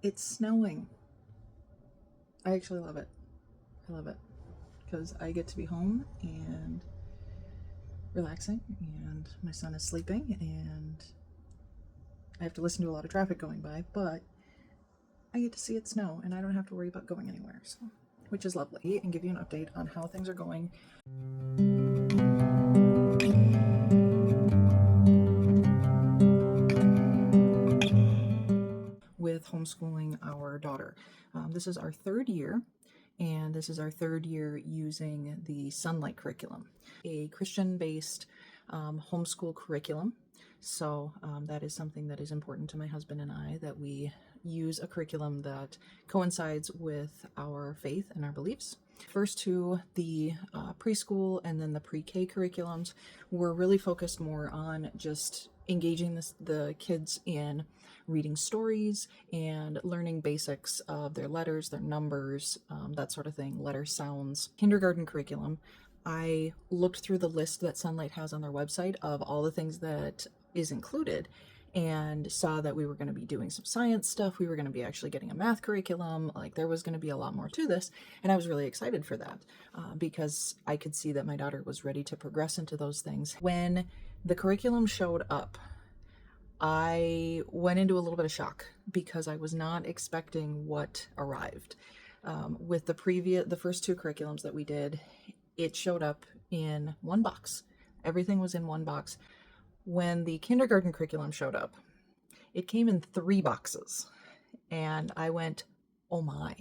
It's snowing. I actually love it. I love it because I get to be home and relaxing, and my son is sleeping, and I have to listen to a lot of traffic going by, but I get to see it snow and I don't have to worry about going anywhere, so which is lovely, and give you an update on how things are going. With homeschooling our daughter. This is our third year, and this is our third year using the Sonlight curriculum, a Christian-based homeschool curriculum. So that is something that is important to my husband and I, that we use a curriculum that coincides with our faith and our beliefs. First two, the preschool and then the pre-K curriculums, were really focused more on just engaging the kids in reading stories and learning basics of their letters, their numbers, that sort of thing, letter sounds. Kindergarten curriculum, I looked through the list that Sonlight has on their website of all the things that is included, and saw that we were going to be doing some science stuff. We were going to be actually getting a math curriculum. Like, there was going to be a lot more to this, and I was really excited for that because I could see that my daughter was ready to progress into those things. When the curriculum showed up, I went into a little bit of shock because I was not expecting what arrived. With the first two curriculums that we did, it showed up in one box. Everything was in one box. When the kindergarten curriculum showed up, it came in 3 boxes, and I went, oh my.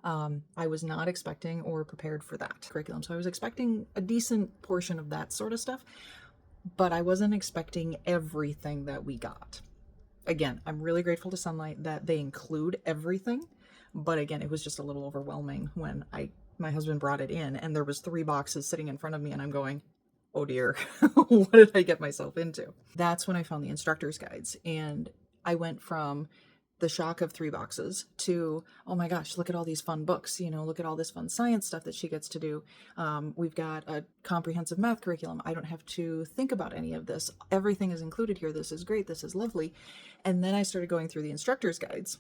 I was not expecting or prepared for that curriculum. So I was expecting a decent portion of that sort of stuff, but I wasn't expecting everything that we got. Again, I'm really grateful to Sonlight that they include everything, but again, it was just a little overwhelming when my husband brought it in and there was 3 boxes sitting in front of me, and I'm going, oh dear, what did I get myself into? That's when I found the instructor's guides, and I went from the shock of 3 boxes to, oh my gosh, look at all these fun books, look at all this fun science stuff that she gets to do. We've got a comprehensive math curriculum. I don't have to think about any of this. Everything is included here. This is great. This is lovely. And then I started going through the instructor's guides,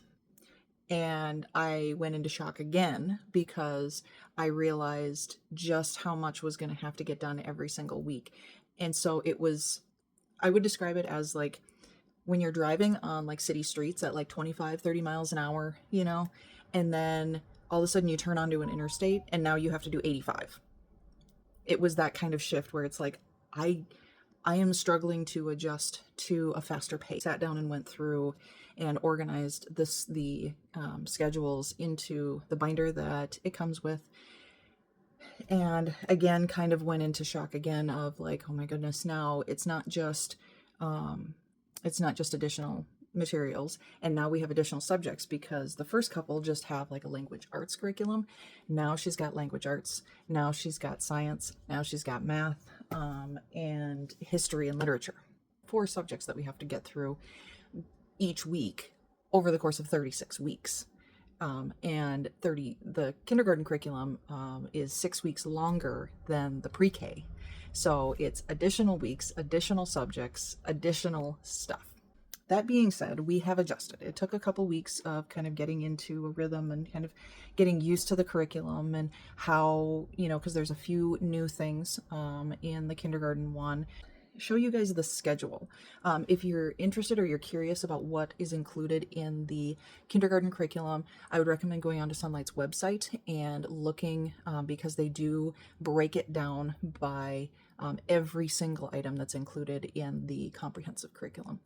and I went into shock again because I realized just how much was going to have to get done every single week. And so I would describe it as like when you're driving on like city streets at like 25, 30 miles an hour, and then all of a sudden you turn onto an interstate and now you have to do 85. It was that kind of shift where it's like, I am struggling to adjust to a faster pace. Sat down and went through and organized the schedules into the binder that it comes with. And again, kind of went into shock again of like, oh my goodness, now it's not just additional materials, and now we have additional subjects, because the first couple just have like a language arts curriculum. Now she's got language arts, now she's got science, now she's got math, and history and literature. 4 subjects that we have to get through each week over the course of 36 weeks. And the kindergarten curriculum is 6 weeks longer than the pre-K. So it's additional weeks, additional subjects, additional stuff. That being said, we have adjusted. It took a couple weeks of kind of getting into a rhythm and kind of getting used to the curriculum and how, because there's a few new things in the kindergarten one. Show you guys the schedule. If you're interested or you're curious about what is included in the kindergarten curriculum, I would recommend going onto Sonlight's website and looking, because they do break it down by every single item that's included in the comprehensive curriculum,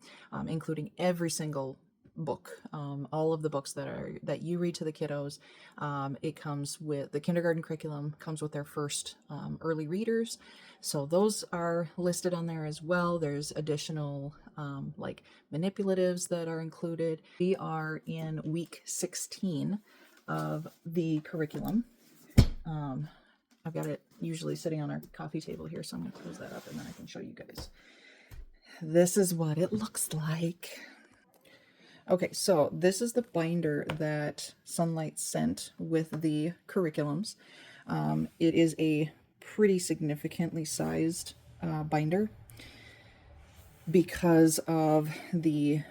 including every single book, all of the books that you read to the kiddos. It comes with the kindergarten curriculum, comes with their first early readers, so those are listed on there as well. There's additional like manipulatives that are included. We are in week 16 of the curriculum. I've got it usually sitting on our coffee table here, so I'm going to close that up and then I can show you guys. This is what it looks like. Okay, so this is the binder that Sonlight sent with the curriculums. It is a pretty significantly sized binder because of the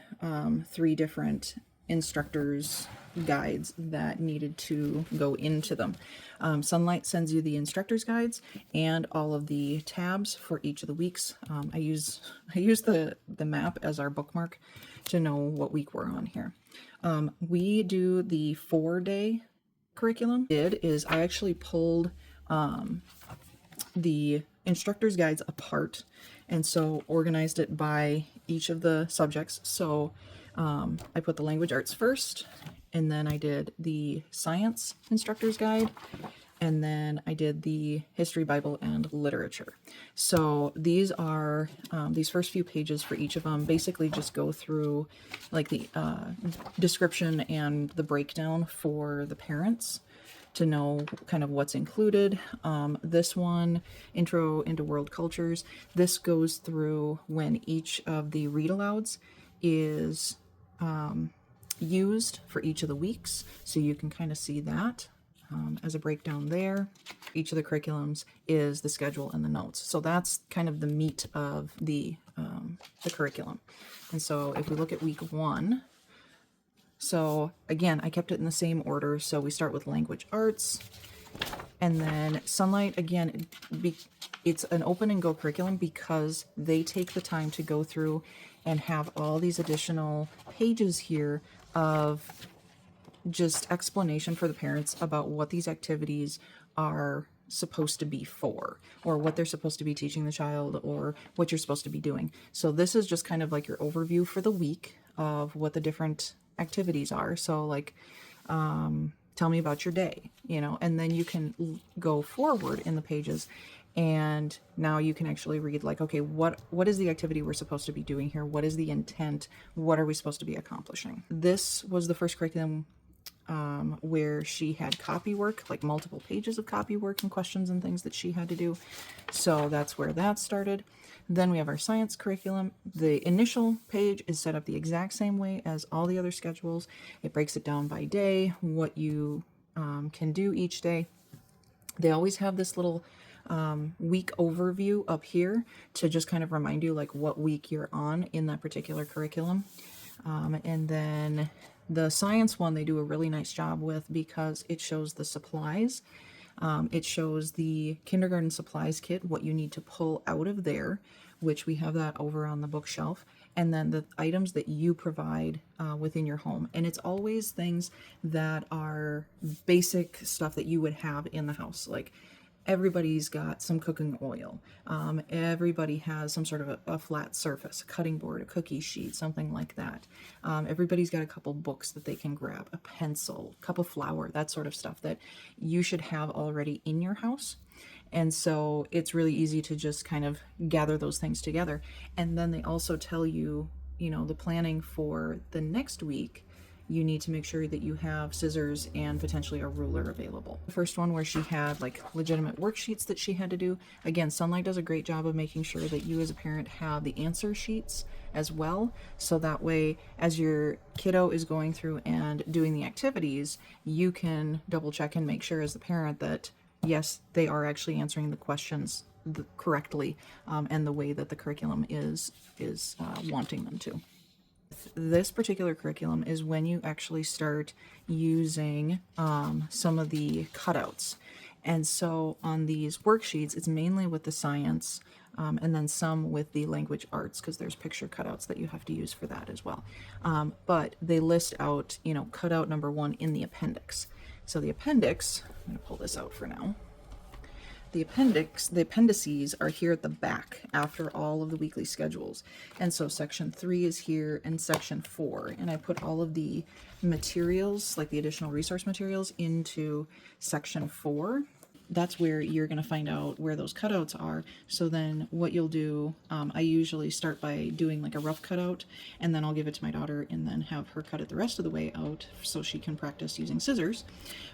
3 different instructors guides that needed to go into them. Sonlight sends you the instructor's guides and all of the tabs for each of the weeks. I use the map as our bookmark to know what week we're on here. We do the 4-day curriculum. I actually pulled the instructor's guides apart, and so organized it by each of the subjects. So I put the language arts first, and then I did the science instructor's guide, and then I did the history, Bible, and literature. So these are these first few pages for each of them basically just go through like the description and the breakdown for the parents to know kind of what's included. This one, Intro into World Cultures, this goes through when each of the read alouds is used for each of the weeks. So you can kind of see that as a breakdown there. Each of the curriculums is the schedule and the notes. So that's kind of the meat of the curriculum. And so if we look at week 1, so again, I kept it in the same order. So we start with language arts, and then Sonlight, again, it's an open and go curriculum because they take the time to go through and have all these additional pages here of just explanation for the parents about what these activities are supposed to be for, or what they're supposed to be teaching the child, or what you're supposed to be doing. So this is just kind of like your overview for the week of what the different activities are. So like, tell me about your day, and then you can go forward in the pages, and now you can actually read like, okay, what is the activity we're supposed to be doing here? What is the intent? What are we supposed to be accomplishing? This was the first curriculum where she had copy work, like multiple pages of copy work and questions and things that she had to do. So that's where that started. Then we have our science curriculum. The initial page is set up the exact same way as all the other schedules. It breaks it down by day, what you can do each day. They always have this little week overview up here to just kind of remind you like what week you're on in that particular curriculum. And then the science one they do a really nice job with because it shows the supplies. It shows the kindergarten supplies kit, what you need to pull out of there, which we have that over on the bookshelf, and then the items that you provide within your home. And it's always things that are basic stuff that you would have in the house. Like everybody's got some cooking oil. Everybody has some sort of a flat surface, a cutting board, a cookie sheet, something like that. Everybody's got a couple books that they can grab, a pencil, a cup of flour, that sort of stuff that you should have already in your house. And so it's really easy to just kind of gather those things together. And then they also tell you, the planning for the next week. You need to make sure that you have scissors and potentially a ruler available. The first one where she had like legitimate worksheets that she had to do. Again, Sonlight does a great job of making sure that you as a parent have the answer sheets as well. So that way, as your kiddo is going through and doing the activities, you can double check and make sure as the parent that yes, they are actually answering the questions correctly and the way that the curriculum is wanting them to. This particular curriculum is when you actually start using some of the cutouts. And so on these worksheets, it's mainly with the science and then some with the language arts because there's picture cutouts that you have to use for that as well. But they list out, cutout number 1 in the appendix. So the appendix, I'm going to pull this out for now. The appendices are here at the back after all of the weekly schedules. And so section 3 is here and section 4. And I put all of the materials, like the additional resource materials, into section 4. That's where you're going to find out where those cutouts are. So then what you'll do, I usually start by doing like a rough cutout, and then I'll give it to my daughter and then have her cut it the rest of the way out so she can practice using scissors.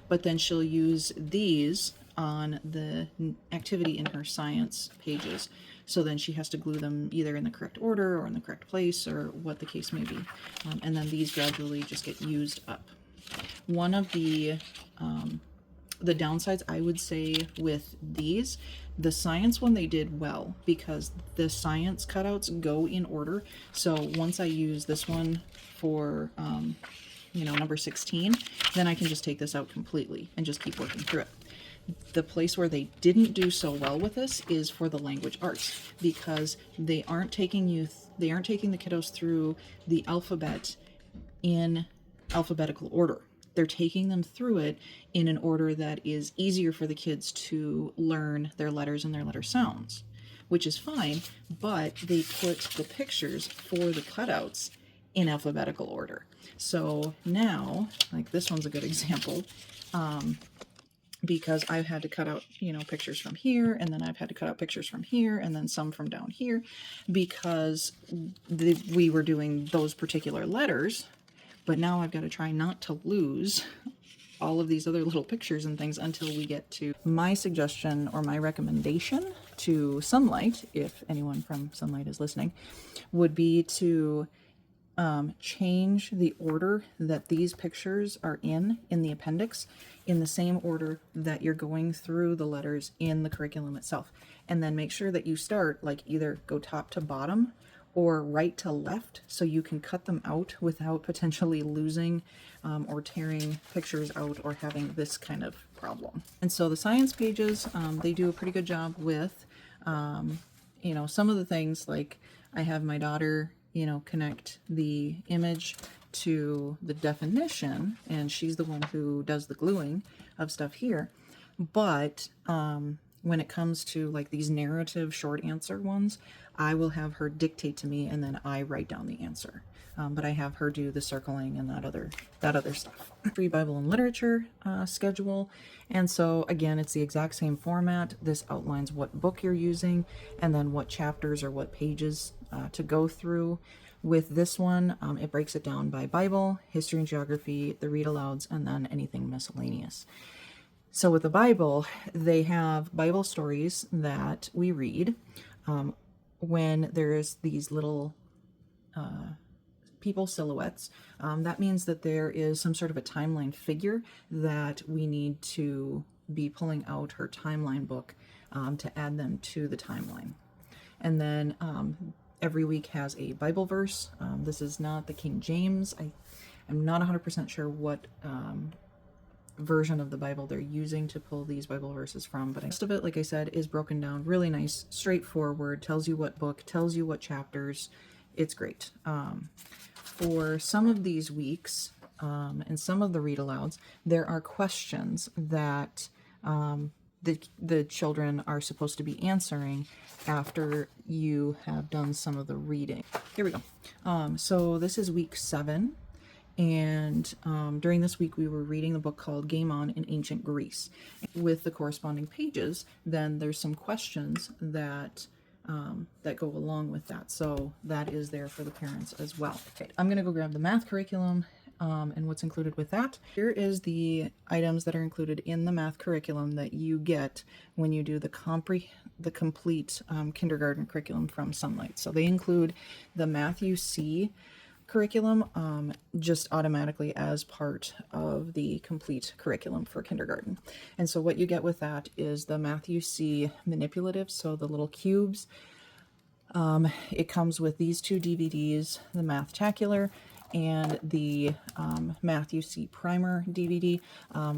But then she'll use these on the activity in her science pages. So then she has to glue them either in the correct order or in the correct place or what the case may be. And then these gradually just get used up. One of the downsides I would say with these, the science one they did well because the science cutouts go in order. So once I use this one for number 16, then I can just take this out completely and just keep working through it. The place where they didn't do so well with this is for the language arts, because they aren't taking the kiddos through the alphabet in alphabetical order. They're taking them through it in an order that is easier for the kids to learn their letters and their letter sounds, which is fine, but they put the pictures for the cutouts in alphabetical order. So now, like this one's a good example, because I've had to cut out, pictures from here, and then I've had to cut out pictures from here, and then some from down here, because we were doing those particular letters, but now I've got to try not to lose all of these other little pictures and things until we get to my suggestion or my recommendation to Sonlight, if anyone from Sonlight is listening, would be to change the order that these pictures are in the appendix, in the same order that you're going through the letters in the curriculum itself. And then make sure that you start, like, either go top to bottom or right to left, so you can cut them out without potentially losing or tearing pictures out or having this kind of problem. And so the science pages, they do a pretty good job with, some of the things, like I have my daughter, connect the image to the definition, and she's the one who does the gluing of stuff here. But when it comes to like these narrative short answer ones, I will have her dictate to me, and then I write down the answer. But I have her do the circling and that other stuff. Free Bible and Literature schedule. And so again, it's the exact same format. This outlines what book you're using, and then what chapters or what pages to go through. With this one, it breaks it down by Bible, history and geography, the read alouds, and then anything miscellaneous. So with the Bible, they have Bible stories that we read when there's these little people silhouettes. That means that there is some sort of a timeline figure that we need to be pulling out her timeline book to add them to the timeline. And then every week has a Bible verse. This is not the King James. I'm not 100% sure what version of the Bible they're using to pull these Bible verses from, but the rest of it, like I said, is broken down really nice, straightforward, tells you what book, tells you what chapters. It's great. For some of these weeks and some of the read alouds, there are questions that the children are supposed to be answering after you have done some of the reading. Here we go. So this is week 7. And during this week, we were reading the book called Game On in Ancient Greece. With the corresponding pages, then there's some questions that go along with that. So that is there for the parents as well. Okay, I'm going to go grab the math curriculum and what's included with that. Here is the items that are included in the math curriculum that you get when you do the complete kindergarten curriculum from Sonlight. So they include the Math UC curriculum just automatically as part of the complete curriculum for kindergarten. And so what you get with that is the Math UC manipulative, so the little cubes. It comes with these 2 DVDs, the Mathtacular and the Math UC Primer DVD.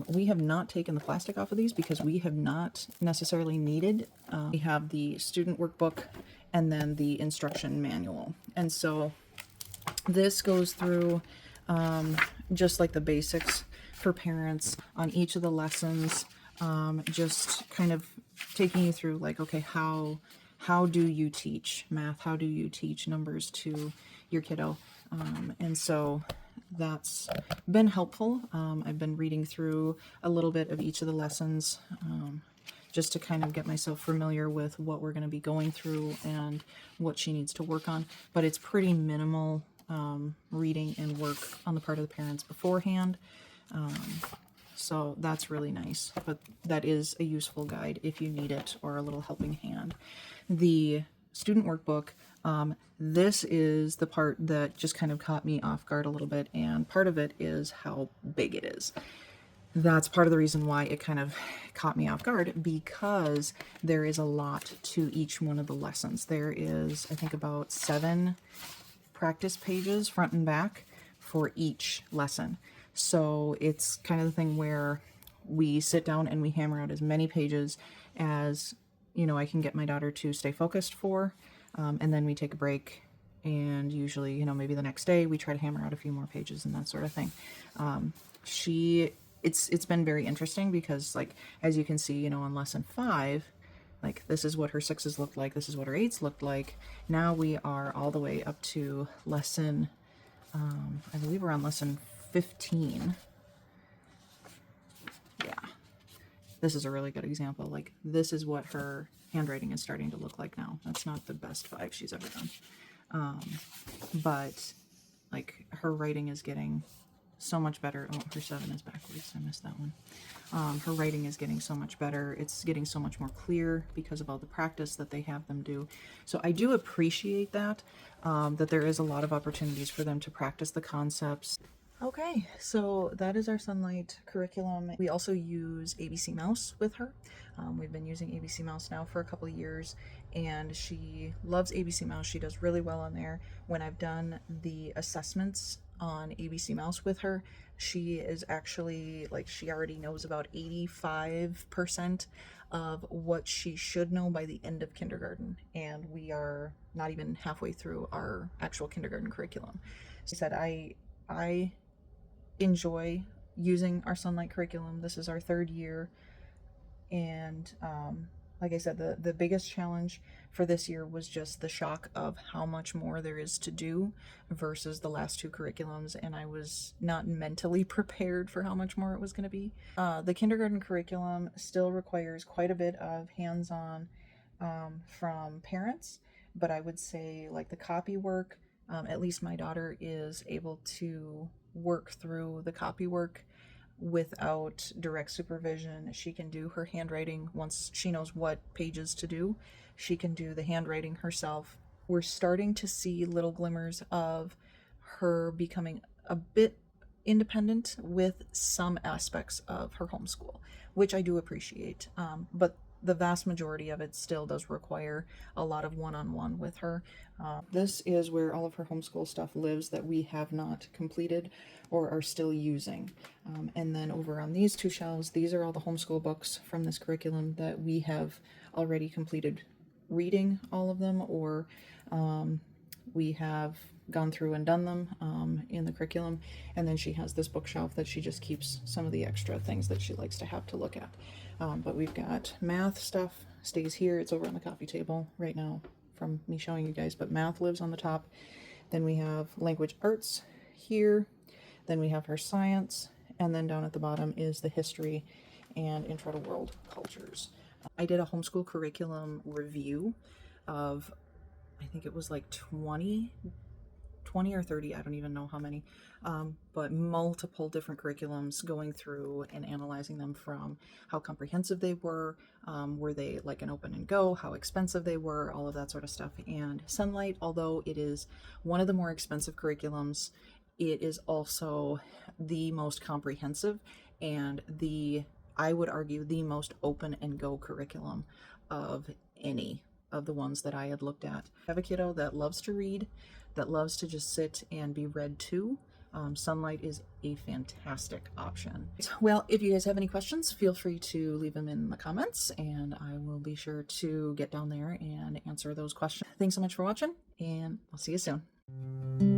We have not taken the plastic off of these because we have not necessarily needed. We have the student workbook and then the instruction manual. And so this goes through just like the basics for parents on each of the lessons, just kind of taking you through like, okay, how do you teach math? How do you teach numbers to your kiddo? And so that's been helpful. I've been reading through a little bit of each of the lessons just to kind of get myself familiar with what we're going to be going through and what she needs to work on. But it's pretty minimal reading and work on the part of the parents beforehand. So that's really nice, but that is a useful guide if you need it or a little helping hand. The student workbook, this is the part that just kind of caught me off guard a little bit, and part of it is how big it is. That's part of the reason why it kind of caught me off guard, because there is a lot to each one of the lessons. There is, I think, about 7 practice pages front and back for each lesson. So it's kind of the thing where we sit down and we hammer out as many pages as, I can get my daughter to stay focused for, and then we take a break, and usually, maybe the next day we try to hammer out a few more pages and that sort of thing. It's been very interesting because, like, as you can see, on lesson 5, like, this is what her 6s looked like, this is what her 8s looked like. Now we are all the way up to lesson, I believe we're on lesson 15. Yeah, this is a really good example. Like, this is what her handwriting is starting to look like now. That's not the best 5 she's ever done. But, like, her writing is getting so much better. Oh, her 7 is backwards. I missed that one. Her writing is getting so much better. It's getting so much more clear because of all the practice that they have them do. So I do appreciate that, that there is a lot of opportunities for them to practice the concepts. Okay, so that is our Sonlight curriculum. We also use ABC Mouse with her. We've been using ABC Mouse now for a couple of years, and she loves ABC Mouse. She does really well on there. When I've done the assessments on ABC Mouse with her, she is actually, like, she already knows about 85% of what she should know by the end of kindergarten, and we are not even halfway through our actual kindergarten curriculum. She said, I enjoy using our Sonlight curriculum. This is our 3rd year, and like I said, the biggest challenge for this year was just the shock of how much more there is to do versus the last 2 curriculums, and I was not mentally prepared for how much more it was going to be. The kindergarten curriculum still requires quite a bit of hands-on from parents, but I would say, like, the copy work, at least my daughter is able to work through the copy work without direct supervision. She can do her handwriting once she knows what pages to do. She can do the handwriting herself. We're starting to see little glimmers of her becoming a bit independent with some aspects of her homeschool, which I do appreciate. But the vast majority of it still does require a lot of one-on-one with her. This is where all of her homeschool stuff lives that we have not completed or are still using. And then over on these 2 shelves, these are all the homeschool books from this curriculum that we have already completed reading all of them, or we have gone through and done them in the curriculum. And then she has this bookshelf that she just keeps some of the extra things that she likes to have to look at. But we've got math stuff stays here. It's over on the coffee table right now from me showing you guys, but math lives on the top. Then we have language arts here. Then we have her science. And then down at the bottom is the history and intro to world cultures. I did a homeschool curriculum review of, I think it was like 20 or 30, I don't even know how many, but multiple different curriculums, going through and analyzing them from how comprehensive they were they like an open and go, how expensive they were, all of that sort of stuff. And Sonlight, although it is one of the more expensive curriculums, it is also the most comprehensive and I would argue, the most open and go curriculum of any of the ones that I had looked at. I have a kiddo that loves to read, that loves to just sit and be read to. Sonlight is a fantastic option. Well, if you guys have any questions, feel free to leave them in the comments, and I will be sure to get down there and answer those questions. Thanks so much for watching, and I'll see you soon.